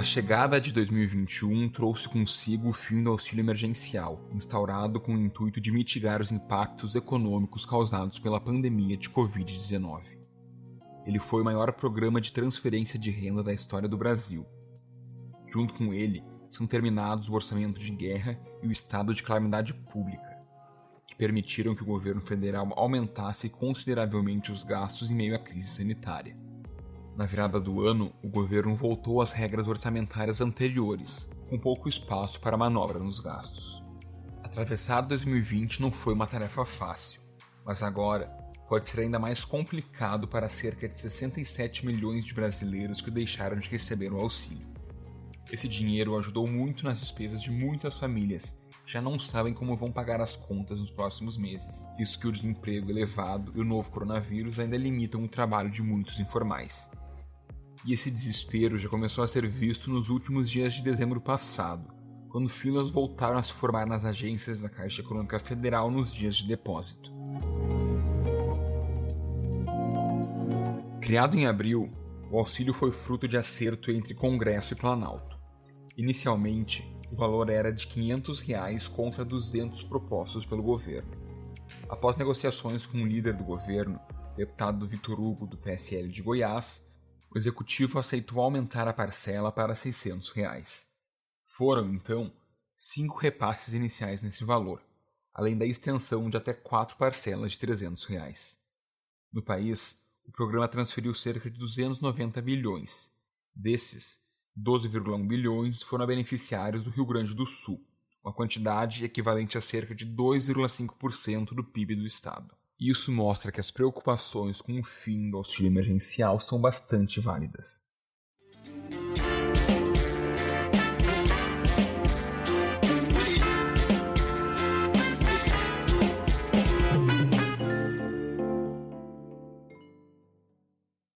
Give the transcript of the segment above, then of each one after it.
chegada de 2021 trouxe consigo o fim do auxílio emergencial, instaurado com o intuito de mitigar os impactos econômicos causados pela pandemia de Covid-19. Ele foi o maior programa de transferência de renda da história do Brasil. Junto com ele, são terminados o orçamento de guerra e o estado de calamidade pública, que permitiram que o governo federal aumentasse consideravelmente os gastos em meio à crise sanitária. Na virada do ano, o governo voltou às regras orçamentárias anteriores, com pouco espaço para manobra nos gastos. Atravessar 2020 não foi uma tarefa fácil, mas agora pode ser ainda mais complicado para cerca de 67 milhões de brasileiros que deixaram de receber o auxílio. Esse dinheiro ajudou muito nas despesas de muitas famílias, que já não sabem como vão pagar as contas nos próximos meses, visto que o desemprego elevado e o novo coronavírus ainda limitam o trabalho de muitos informais. E esse desespero já começou a ser visto nos últimos dias de dezembro passado, quando filas voltaram a se formar nas agências da Caixa Econômica Federal nos dias de depósito. Criado em abril, o auxílio foi fruto de acerto entre Congresso e Planalto. Inicialmente, o valor era de R$ 500 contra 200 propostos pelo governo. Após negociações com o líder do governo, o deputado Vitor Hugo, do PSL de Goiás, o executivo aceitou aumentar a parcela para R$ 600. Foram, então, 5 repasses iniciais nesse valor, além da extensão de até 4 parcelas de R$ 300. No país, o programa transferiu cerca de 290 bilhões. Desses, 12,1 bilhões foram a beneficiários do Rio Grande do Sul, uma quantidade equivalente a cerca de 2,5% do PIB do estado. Isso mostra que as preocupações com o fim do auxílio emergencial são bastante válidas.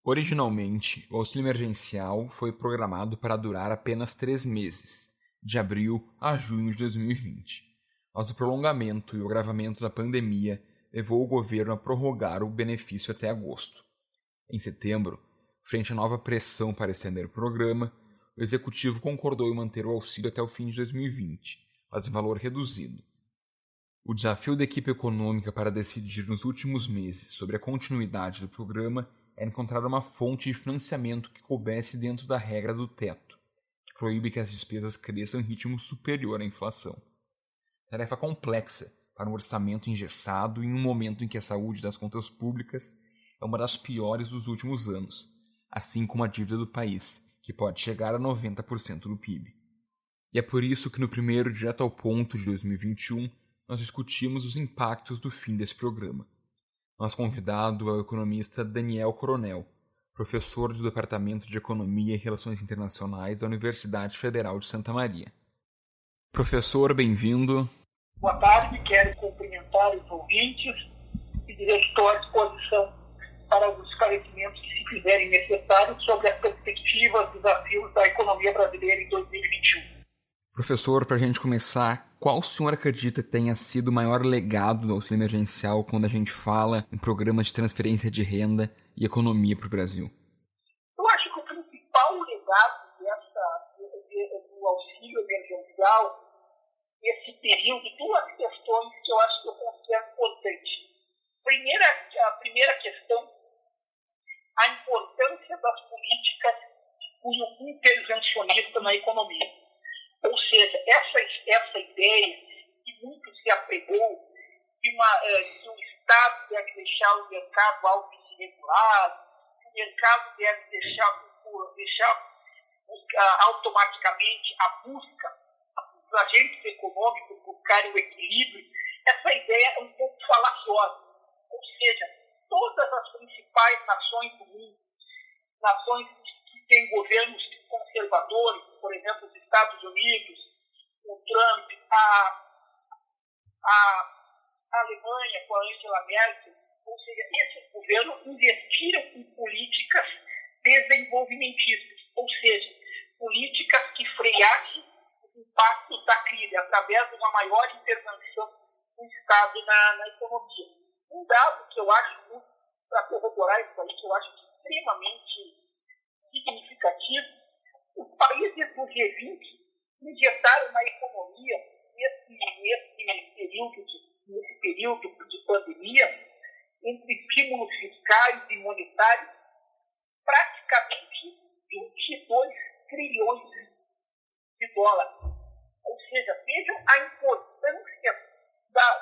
Originalmente, o auxílio emergencial foi programado para durar apenas 3 meses, de abril a junho de 2020. Mas o prolongamento e o agravamento da pandemia levou o governo a prorrogar o benefício até agosto. Em setembro, frente à nova pressão para estender o programa, o executivo concordou em manter o auxílio até o fim de 2020, mas em valor reduzido. O desafio da equipe econômica para decidir nos últimos meses sobre a continuidade do programa era encontrar uma fonte de financiamento que coubesse dentro da regra do teto, que proíbe que as despesas cresçam em ritmo superior à inflação. Tarefa complexa para um orçamento engessado em um momento em que a saúde das contas públicas é uma das piores dos últimos anos, assim como a dívida do país, que pode chegar a 90% do PIB. E é por isso que no primeiro Direto ao Ponto de 2021, nós discutimos os impactos do fim desse programa. Nosso convidado é o economista Daniel Coronel, professor do Departamento de Economia e Relações Internacionais da Universidade Federal de Santa Maria. Professor, bem-vindo. Boa tarde, quero cumprimentar os ouvintes e dizer que estou à disposição para os esclarecimentos que se fizerem necessários sobre as perspectivas e desafios da economia brasileira em 2021. Professor, para a gente começar, qual o senhor acredita que tenha sido o maior legado do auxílio emergencial quando a gente fala em programas de transferência de renda e economia para o Brasil? Eu acho que o principal legado do auxílio emergencial nesse período, duas questões que eu acho que eu considero importantes. A primeira questão, a importância das políticas de cunho intervencionista na economia. Ou seja, essa ideia que muito se apregou que o Estado deve deixar o mercado algo se regular, que o mercado deve deixar automaticamente a busca dos agentes econômicos buscarem o equilíbrio, essa ideia é um pouco falaciosa. Ou seja, todas as principais nações do mundo, nações que têm governos conservadores, por exemplo, os Estados Unidos, o Trump, a Alemanha com a Angela Merkel, ou seja, esses governos investiram em políticas desenvolvimentistas, ou seja, políticas que freassem os impactos da crise através de uma maior intervenção do Estado na economia. Um dado que eu acho, para corroborar isso aí, que eu acho extremamente significativo, Os países do G20 injetaram na economia, nesse período de pandemia, entre estímulos fiscais e monetários, praticamente 22 trilhões de dólares. Ou seja, vejam a importância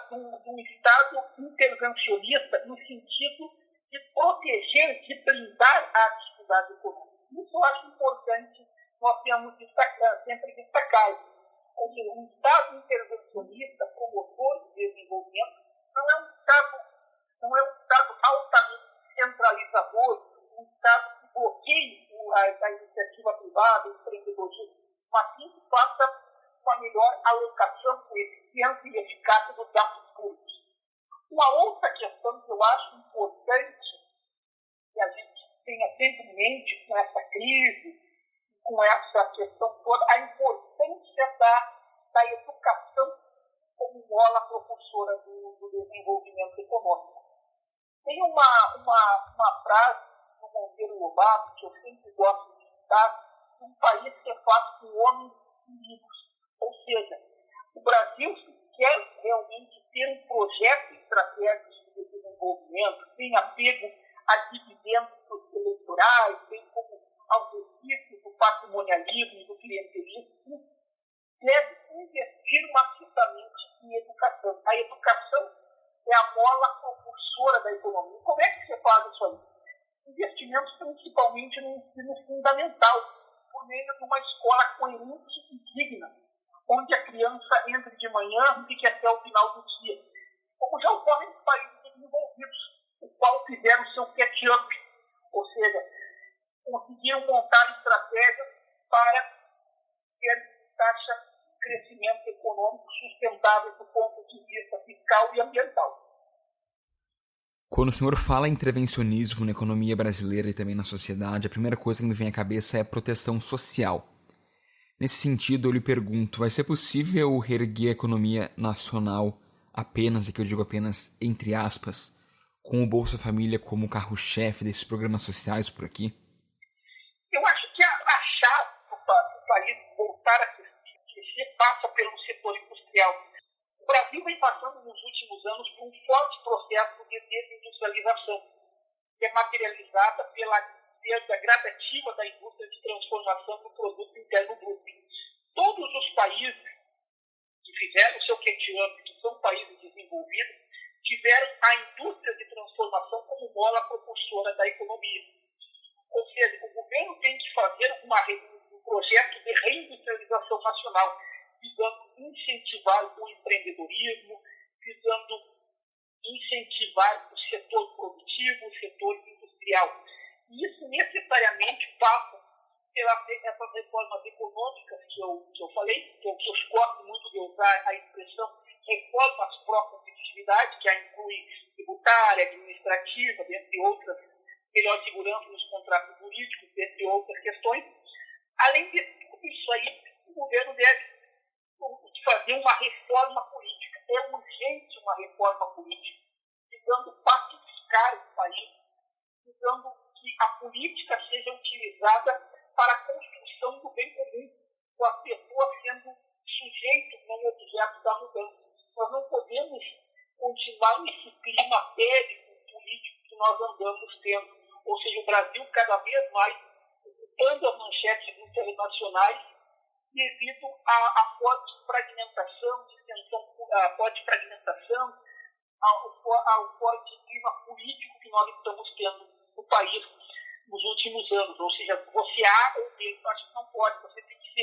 do Estado intervencionista no sentido de proteger, de blindar a atividade econômica. Isso eu acho importante, nós temos sempre destacar. Ou seja, um Estado intervencionista, promotor de desenvolvimento, não é um Estado altamente centralizador, um Estado que bloqueie a iniciativa privada, o empreendedorismo, mas sim que faça com a melhor alocação, com eficiência e eficácia dos gastos públicos. Uma outra questão que eu acho importante que a gente tenha sempre em mente com essa crise, com essa questão toda, a importância da educação como mola propulsora do desenvolvimento econômico. Tem uma frase do Monteiro Lobato que eu sempre gosto de citar: um país que é feito com homens ricos. Ou seja, o Brasil, se quer realmente ter um projeto estratégico de desenvolvimento, sem apego a dividendos eleitorais, bem como ao exercício do patrimonialismo e do clientelismo, deve investir maciçamente em educação. A educação é a mola propulsora da economia. Como é que você faz isso aí? Investimentos principalmente no ensino fundamental, por meio de uma escola coerente e digna, onde a criança entre de manhã e fique até o final do dia, como já ocorre nos países desenvolvidos, os quais fizeram o seu catch-up, ou seja, conseguiram montar estratégias para ter taxa de crescimento econômico sustentável do ponto de vista fiscal e ambiental. Quando o senhor fala em intervencionismo na economia brasileira e também na sociedade, a primeira coisa que me vem à cabeça é a proteção social. Nesse sentido, eu lhe pergunto, vai ser possível reerguer a economia nacional apenas, e que eu digo apenas entre aspas, com o Bolsa Família como carro-chefe desses programas sociais por aqui? Eu acho que a chave para o país voltar a crescer passa pelo setor industrial. O Brasil vem passando nos últimos anos por um forte processo de desindustrialização, que é materializada pela perda gradativa da indústria de transformação do produto interno bruto. Todos os países que fizeram o seu catch-up, que são países desenvolvidos, tiveram a indústria de transformação como mola propulsora da economia. Ou seja, o governo tem que fazer um projeto de reindustrialização nacional, visando incentivar o empreendedorismo, visando incentivar o setor produtivo, o setor industrial. E isso necessariamente passa essas reformas econômicas que eu falei, que eu gosto muito de usar a expressão reformas pró-competitividade, que inclui tributária, administrativa, dentre outras, melhor segurança nos contratos jurídicos, dentre outras questões. Além de tudo isso aí, o governo deve fazer uma reforma política. É urgente uma reforma política, visando pacificar o país, visando que a política seja utilizada para a construção do bem comum, com a pessoa sendo sujeito, não objeto da mudança. Nós não podemos continuar nesse clima bélico político que nós andamos tendo. Ou seja, o Brasil cada vez mais ocupando as manchetes internacionais devido à forte fragmentação, ao forte clima político que nós estamos tendo no país nos últimos anos. Ou seja, você A ou B, eu acho que não pode, você tem que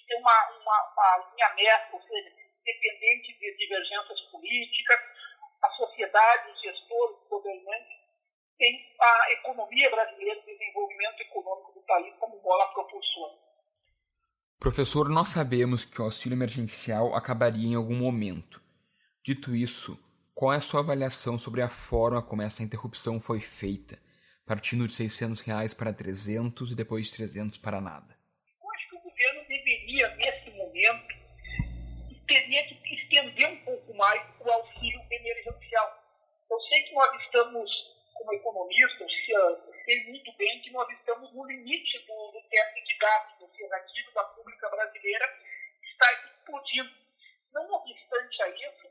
ter uma linha mestra, ou seja, independente de divergências políticas, a sociedade, os gestores, os governantes, tem a economia brasileira, o desenvolvimento econômico do país como mola propulsora. Professor, nós sabemos que o auxílio emergencial acabaria em algum momento. Dito isso, qual é a sua avaliação sobre a forma como essa interrupção foi feita, partindo de R$600 para 300 e depois de 300 para nada? Eu acho que o governo deveria, nesse momento, teria que estender um pouco mais o auxílio emergencial. Eu sei que nós estamos, como economistas, sei muito bem que nós estamos no limite do teto de gastos, ou seja,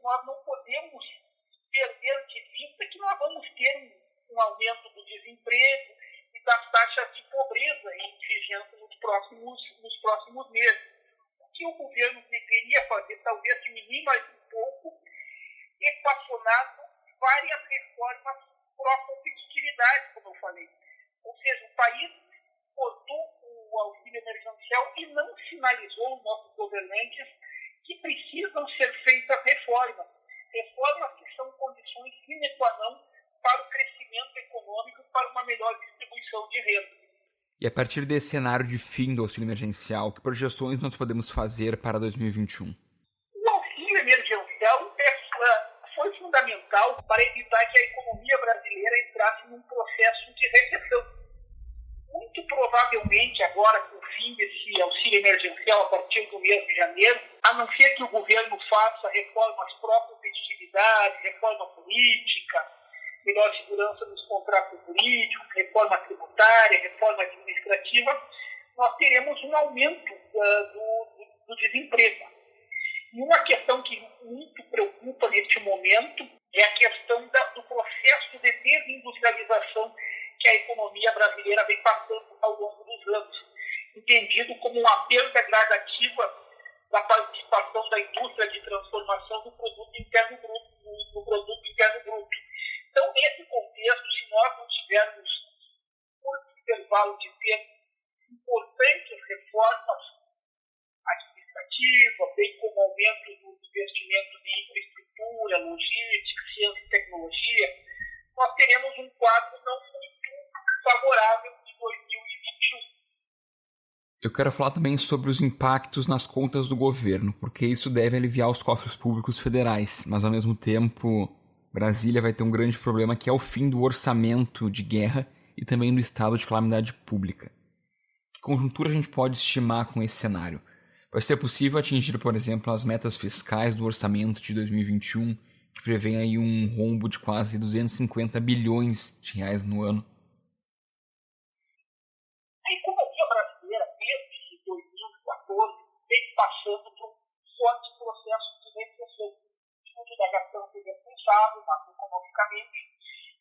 nós não podemos perder de vista que nós vamos ter um aumento do desemprego e das taxas de pobreza em vigência nos próximos meses. O que o governo deveria fazer, talvez diminuir mais um pouco, equacionado várias reformas pró-competitividade, como eu falei. Ou seja, o país cortou o auxílio emergencial e não sinalizou aos nossos governantes que precisam ser feitas reformas. Reformas que são condições sine qua non para o crescimento econômico, para uma melhor distribuição de renda. E a partir desse cenário de fim do auxílio emergencial, que projeções nós podemos fazer para 2021? O auxílio emergencial foi fundamental para evitar que a economia brasileira entrasse num processo de recessão. Muito provavelmente, agora, com o fim desse auxílio emergencial a partir do mês de janeiro, a não ser que o governo faça reformas pró-competitividade, reforma política, melhor segurança nos contratos jurídicos, reforma tributária, reforma administrativa, nós teremos um aumento do desemprego. E uma questão que muito preocupa neste momento é a questão do processo de desindustrialização que a economia brasileira vem passando ao longo dos anos, entendido como uma perda gradativa da participação da indústria de transformação do produto interno bruto. Então, nesse contexto, se nós não tivermos curto intervalo de tempo importantes reformas administrativas, bem como aumento do investimento em infraestrutura, logística, ciência e tecnologia, nós teremos um quadro não muito favorável de 2021. Eu quero falar também sobre os impactos nas contas do governo, porque isso deve aliviar os cofres públicos federais, mas ao mesmo tempo Brasília vai ter um grande problema que é o fim do orçamento de guerra e também do estado de calamidade pública. Que conjuntura a gente pode estimar com esse cenário? Vai ser possível atingir, por exemplo, as metas fiscais do orçamento de 2021, que prevêem aí um rombo de quase 250 bilhões de reais no ano? A economia brasileira, desde 2014, vem passando por um forte processo de recessão. O uso da gastança irresponsável, macroeconomicamente,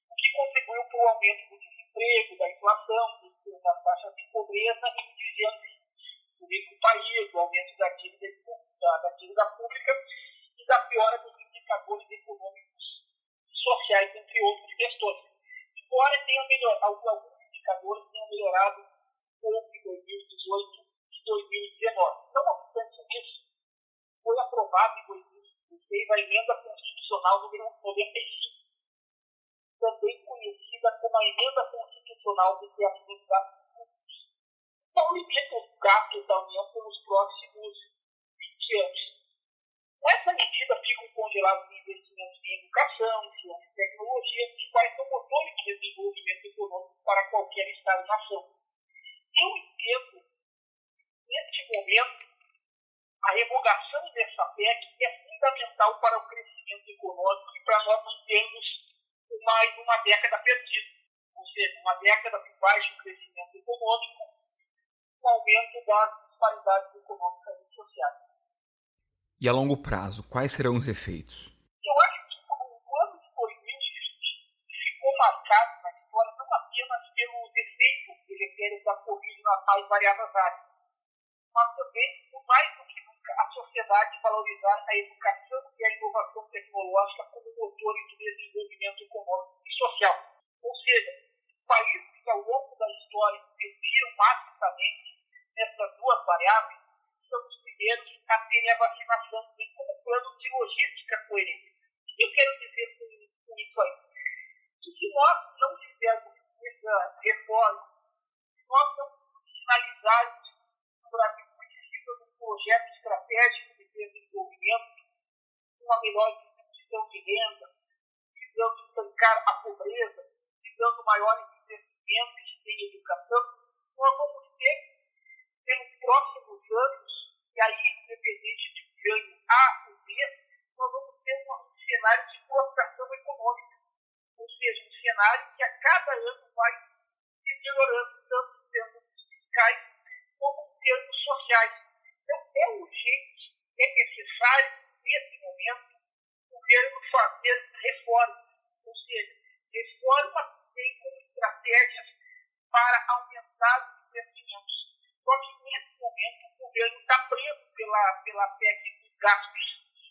o que contribuiu para o aumento do desemprego, da inflação, das taxas de pobreza e indigência do país, o aumento da dívida pública e da piora dos indicadores econômicos e sociais, entre outras questões. Embora alguns indicadores tenham melhorado um pouco em 2018 e 2019. Não obstante isso, foi aprovada em 2016 a emenda constitucional número 95, também conhecida como a emenda constitucional de teto dos gastos públicos. Então, limita os gastos da União pelos próximos 20 anos. Nessa medida, ficam congelados investimentos em educação, ciência e tecnologia, os quais são motores de desenvolvimento econômico para qualquer Estado-nação. Eu entendo, neste momento, a revogação dessa PEC é fundamental para o crescimento econômico e para nós não termos mais uma década perdida, ou seja, uma década de baixo crescimento econômico, com aumento das disparidades econômicas e sociais. E a longo prazo, quais serão os efeitos? Eu acho que o ano de 2020 ficou marcado na história não apenas pelos efeitos deletérios da Covid nas mais variadas áreas, mas também, por mais do que nunca, a sociedade valorizar a educação e a inovação tecnológica como motores de desenvolvimento econômico e social. Ou seja, países que ao longo da história investiram massivamente nessas duas variáveis são os primeiros a terem a vacinação, bem como plano de logística coerente. O que eu quero dizer com isso aí? Que se nós não fizermos essa reforma, se nós não sinalizarmos que o Brasil precisa de um projeto estratégico de desenvolvimento, uma melhor distribuição de renda, visando estancar a pobreza, visando maiores investimentos em educação, nós vamos ter, pelos próximos anos, e aí, independente de ganho A ou B, nós vamos ter um cenário de prostração econômica, ou seja, um cenário que a cada ano vai se melhorando, tanto em termos fiscais como em termos sociais. Então, é urgente, é necessário, nesse momento, um governo fazer reformas, ou seja, reformas tem como estratégias para aumentar os investimentos. Só que nesse momento o governo está preso pela PEC dos gastos,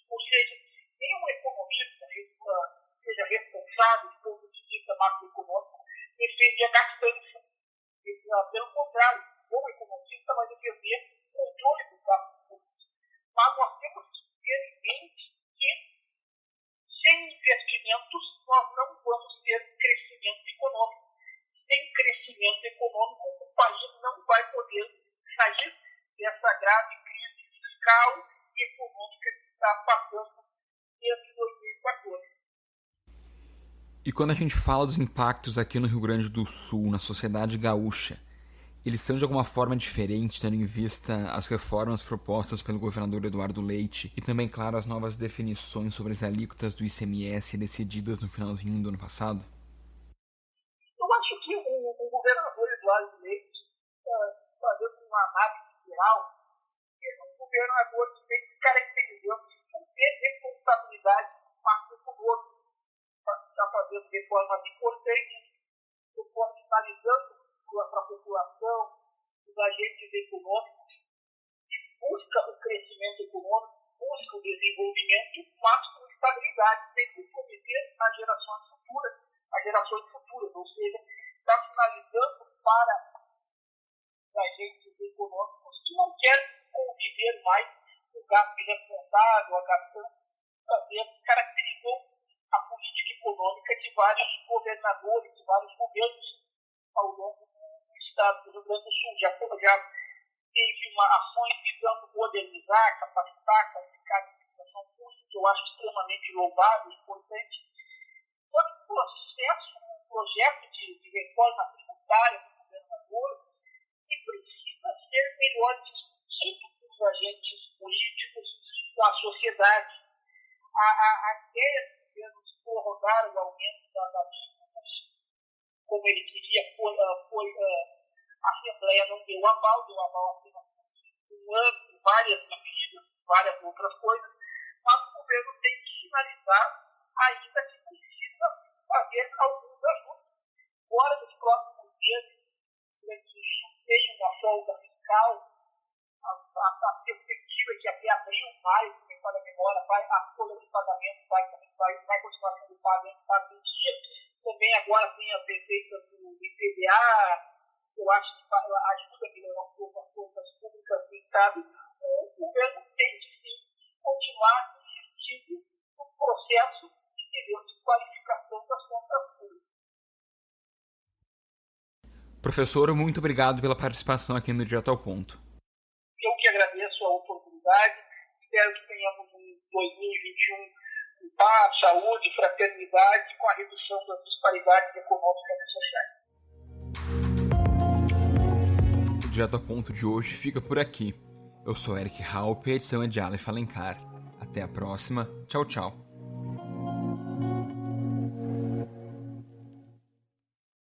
ou seja, nenhum economista, seja responsável do ponto de vista macroeconômico, defende a gastança. Pelo contrário, o economista vai defender o controle dos gastos públicos. Mas nós temos que ter em mente que, sem investimentos, nós não vamos ter crescimento econômico. Sem crescimento econômico, o país não vai poder sair dessa grave crise fiscal e econômica que está passando desde 2014. E quando a gente fala dos impactos aqui no Rio Grande do Sul, na sociedade gaúcha, eles são de alguma forma diferentes, tendo em vista as reformas propostas pelo governador Eduardo Leite e também, claro, as novas definições sobre as alíquotas do ICMS decididas no finalzinho do ano passado? Eu acho que o governador Eduardo Leite, fazendo uma análise geral, é um governador que vem se caracterizando por ter responsabilidade macroeconômica, está fazendo reformas importantes, sinalizando para a população, os agentes econômicos, que busca o crescimento econômico, busca o desenvolvimento, mas com estabilidade, sem comprometer as gerações futuras, ou seja, está sinalizando para os agentes econômicos que não querem conviver mais com o gasto irresponsável, a gastança, caracterizou a política econômica de vários governadores, de vários governos ao longo do estado do Rio Grande do Sul. Já teve ações visando modernizar, capacitar, qualificar a administração pública, que eu acho extremamente louvável e importante. Só que o projeto de reforma tributária do governador precisa ser melhor discutido com os agentes políticos, com a sociedade. A ideia do governo de prorrogar o aumento das alíquotas, como ele queria, a Assembleia não deu aval apenas um ano, várias medidas, várias outras coisas, mas o governo tem que finalizar ainda que precisa fazer alguns ajustes. Fora dos próximos meses, tem uma folga fiscal, a perspectiva é que até abril, maio, se me falha a memória, a folha de pagamento vai continuar sendo paga em dia. Também agora tem a prefeita do IPVA, eu acho que ajuda a melhorar um pouco as contas públicas do Estado. O governo tem que sim continuar insistindo no processo de qualificação das contas públicas. Professor, muito obrigado pela participação aqui no Direto ao Ponto. Eu que agradeço a oportunidade, espero que tenhamos um 2021 com paz, saúde, fraternidade, com a redução das disparidades econômicas e sociais. O Direto ao Ponto de hoje fica por aqui. Eu sou Eric Halpe, a edição é de Aleph Alencar. Até a próxima. Tchau, tchau.